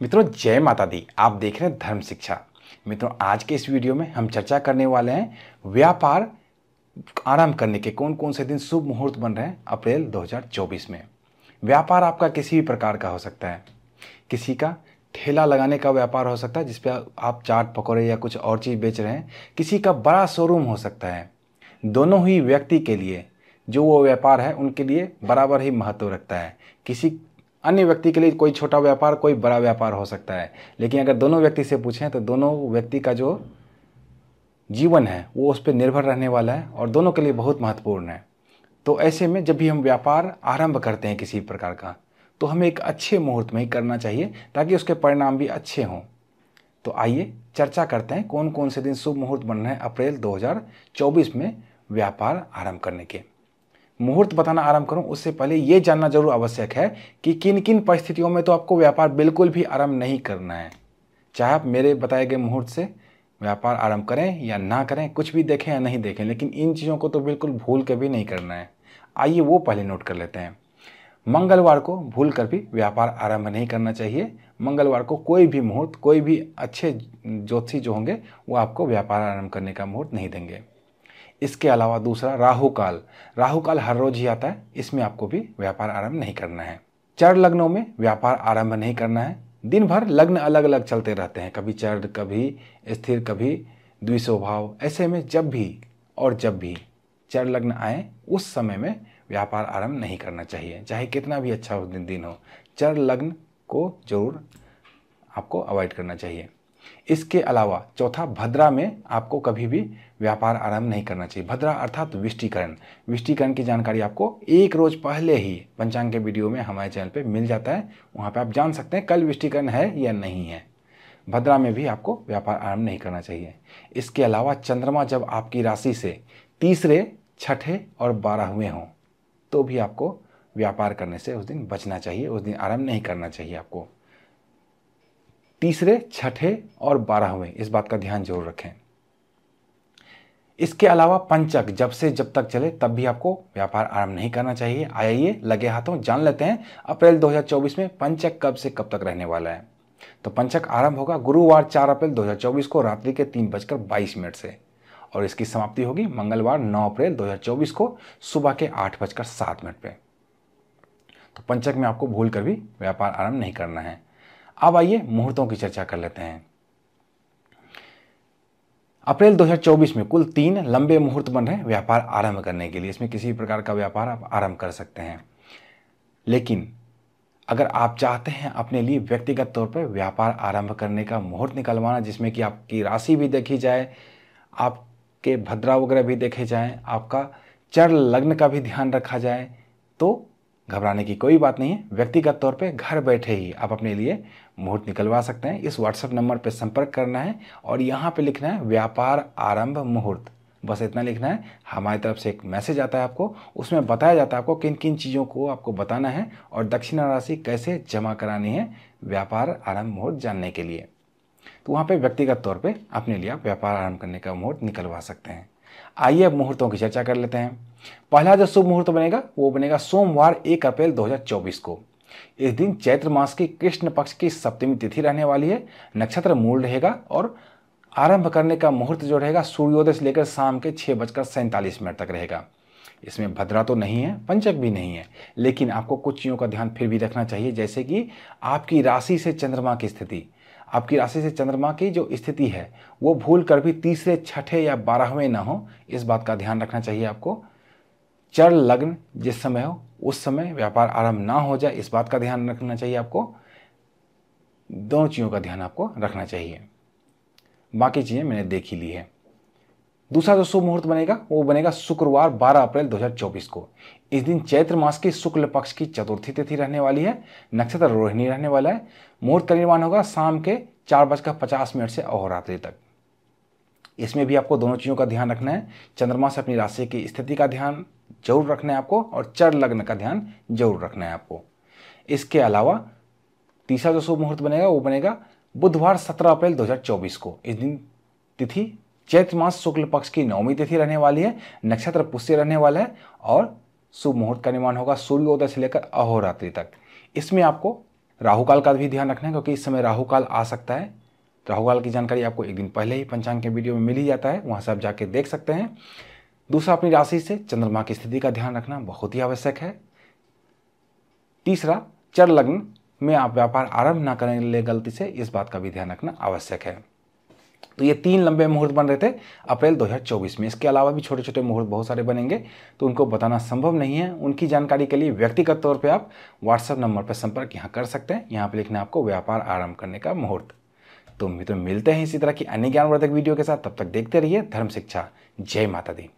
मित्रों, जय माता दी। आप देख रहे हैं धर्म शिक्षा। मित्रों, आज के इस वीडियो में हम चर्चा करने वाले हैं व्यापार आरंभ करने के कौन कौन से दिन शुभ मुहूर्त बन रहे हैं अप्रैल 2024 में। व्यापार आपका किसी भी प्रकार का हो सकता है। किसी का ठेला लगाने का व्यापार हो सकता है जिस पे आप चाट पकौड़े या कुछ और चीज़ बेच रहे हैं। किसी का बड़ा शोरूम हो सकता है। दोनों ही व्यक्ति के लिए जो वो व्यापार है उनके लिए बराबर ही महत्व रखता है। किसी अन्य व्यक्ति के लिए कोई छोटा व्यापार कोई बड़ा व्यापार हो सकता है, लेकिन अगर दोनों व्यक्ति से पूछें तो दोनों व्यक्ति का जो जीवन है वो उस पर निर्भर रहने वाला है और दोनों के लिए बहुत महत्वपूर्ण है। तो ऐसे में जब भी हम व्यापार आरंभ करते हैं किसी प्रकार का, तो हमें एक अच्छे मुहूर्त में ही करना चाहिए ताकि उसके परिणाम भी अच्छे हों। तो आइए चर्चा करते हैं कौन कौन से दिन शुभ मुहूर्त बन रहे हैं अप्रैल 2024 में व्यापार आरंभ करने के। मुहूर्त बताना आरंभ करूं उससे पहले ये जानना जरूर आवश्यक है कि किन किन परिस्थितियों में तो आपको व्यापार बिल्कुल भी आरंभ नहीं करना है। चाहे आप मेरे बताए गए मुहूर्त से व्यापार आरंभ करें या ना करें, कुछ भी देखें या नहीं देखें, लेकिन इन चीज़ों को तो बिल्कुल भूल के भी नहीं करना है। आइए वो पहले नोट कर लेते हैं। मंगलवार को भूल कर भी व्यापार आरंभ नहीं करना चाहिए। मंगलवार को कोई भी मुहूर्त, कोई भी अच्छे ज्योतिषी जो होंगे वो आपको व्यापार आरंभ करने का मुहूर्त नहीं देंगे। इसके अलावा दूसरा राहु काल। राहु काल हर रोज ही आता है, इसमें आपको भी व्यापार आरंभ नहीं करना है। चर लग्नों में व्यापार आरंभ नहीं करना है। दिन भर लग्न अलग अलग चलते रहते हैं, कभी चर, कभी स्थिर, कभी द्विस्वभाव। ऐसे में जब भी चर लग्न आए उस समय में व्यापार आरंभ नहीं करना चाहिए, चाहे कितना भी अच्छा उस दिन हो। चर लग्न को जरूर आपको अवॉइड करना चाहिए। इसके अलावा चौथा, भद्रा में आपको कभी भी व्यापार आरंभ नहीं करना चाहिए। भद्रा अर्थात विष्टिकरण। विष्टिकरण की जानकारी आपको एक रोज पहले ही पंचांग के वीडियो में हमारे चैनल पे मिल जाता है, वहाँ पे आप जान सकते हैं कल विष्टिकरण है या नहीं है। भद्रा में भी आपको व्यापार आरंभ नहीं करना चाहिए। इसके अलावा चंद्रमा जब आपकी राशि से तीसरे, छठे और 12वें हों तो भी आपको व्यापार करने से उस दिन बचना चाहिए, उस दिन आरंभ नहीं करना चाहिए आपको। तीसरे, छठे और 12वें, इस बात का ध्यान जरूर रखें। इसके अलावा पंचक जब से जब तक चले तब भी आपको व्यापार आरंभ नहीं करना चाहिए। आइए लगे हाथों जान लेते हैं अप्रैल 2024 में पंचक कब से कब तक रहने वाला है। तो पंचक आरंभ होगा गुरुवार 4 अप्रैल 2024 को रात्रि के 3:22 से, और इसकी समाप्ति होगी मंगलवार 9 अप्रैल 2024 को सुबह के 8:07 पे। तो पंचक में आपको भूल कर भी व्यापार आरंभ नहीं करना है। अब आइए मुहूर्तों की चर्चा कर लेते हैं। अप्रैल 2024 में कुल 3 लंबे मुहूर्त बन रहे हैं व्यापार आरंभ करने के लिए। इसमें किसी भी प्रकार का व्यापार आप आरंभ कर सकते हैं, लेकिन अगर आप चाहते हैं अपने लिए व्यक्तिगत तौर पर व्यापार आरंभ करने का मुहूर्त निकलवाना जिसमें कि आपकी राशि भी देखी जाए, आपके भद्रा वगैरह भी देखे जाएं, आपका चर लग्न का भी ध्यान रखा जाए, तो घबराने की कोई बात नहीं है। व्यक्तिगत तौर पे घर बैठे ही आप अपने लिए मुहूर्त निकलवा सकते हैं। इस व्हाट्सएप नंबर पे संपर्क करना है और यहाँ पे लिखना है व्यापार आरंभ मुहूर्त, बस इतना लिखना है। हमारी तरफ से एक मैसेज आता है आपको, उसमें बताया जाता है आपको किन किन चीज़ों को आपको बताना है और दक्षिणा राशि कैसे जमा करानी है व्यापार आरंभ मुहूर्त जानने के लिए। तो वहाँ पे व्यक्तिगत तौर पे अपने लिए आप व्यापार आरंभ करने का मुहूर्त निकलवा सकते हैं। आइए अब मुहूर्तों की चर्चा कर लेते हैं। पहला जो शुभ मुहूर्त बनेगा वो बनेगा सोमवार 1 अप्रैल 2024 को। इस दिन चैत्र मास की कृष्ण पक्ष की सप्तमी तिथि रहने वाली है। नक्षत्र मूल रहेगा और आरंभ करने का मुहूर्त जो रहेगा सूर्योदय से लेकर शाम के 6:47 तक रहेगा। इसमें भद्रा तो नहीं है, पंचक भी नहीं है, लेकिन आपको कुछ चीज़ों का ध्यान फिर भी रखना चाहिए, जैसे कि आपकी राशि से चंद्रमा की स्थिति। आपकी राशि से चंद्रमा की जो स्थिति है वो भूल कर भी तीसरे, छठे या 12वें ना हो, इस बात का ध्यान रखना चाहिए आपको। चर लग्न जिस समय हो उस समय व्यापार आरंभ ना हो जाए, इस बात का ध्यान रखना चाहिए आपको। दोनों चीज़ों का ध्यान आपको रखना चाहिए। बाकी चीज़ें मैंने देख ही ली है। दूसरा जो शुभ मुहूर्त बनेगा वो बनेगा शुक्रवार 12 अप्रैल 2024 को। इस दिन चैत्र मास की शुक्ल पक्ष की चतुर्थी तिथि रहने वाली है। नक्षत्र रोहिणी रहने वाला है। मुहूर्त का निर्माण होगा शाम के 4:50 से अहोरात्रि तक। इसमें भी आपको दोनों चीज़ों का ध्यान रखना है। चंद्रमा से अपनी राशि की स्थिति का ध्यान जरूर रखना है आपको और चर लग्न का ध्यान जरूर रखना है आपको। इसके अलावा तीसरा जो शुभ मुहूर्त बनेगा वो बनेगा बुधवार 17 अप्रैल 2024 को। इस दिन तिथि चैत्र मास शुक्ल पक्ष की 9वीं तिथि रहने वाली है। नक्षत्र पुष्य रहने वाला है और शुभ मुहूर्त का निर्माण होगा सूर्योदय से लेकर अहोरात्रि तक। इसमें आपको राहु काल का भी ध्यान रखना है, क्योंकि इस समय राहु काल आ सकता है। राहु काल की जानकारी आपको एक दिन पहले ही पंचांग के वीडियो में मिल ही जाता है, वहाँ से आप जाके देख सकते हैं। दूसरा, अपनी राशि से चंद्रमा की स्थिति का ध्यान रखना बहुत ही आवश्यक है। तीसरा, चर लग्न में आप व्यापार आरंभ ना करें गलती से, इस बात का भी ध्यान रखना आवश्यक है। तो ये 3 लंबे मुहूर्त बन रहे थे अप्रैल 2024 में। इसके अलावा भी छोटे छोटे मुहूर्त बहुत सारे बनेंगे, तो उनको बताना संभव नहीं है। उनकी जानकारी के लिए व्यक्तिगत तौर पे आप व्हाट्सएप नंबर पर संपर्क यहाँ कर सकते हैं। यहाँ पे लिखना है आपको व्यापार आरंभ करने का मुहूर्त। तो मित्रों, मिलते हैं इसी तरह की अन्य ज्ञानवर्धक वीडियो के साथ। तब तक देखते रहिए धर्म शिक्षा। जय माता दी।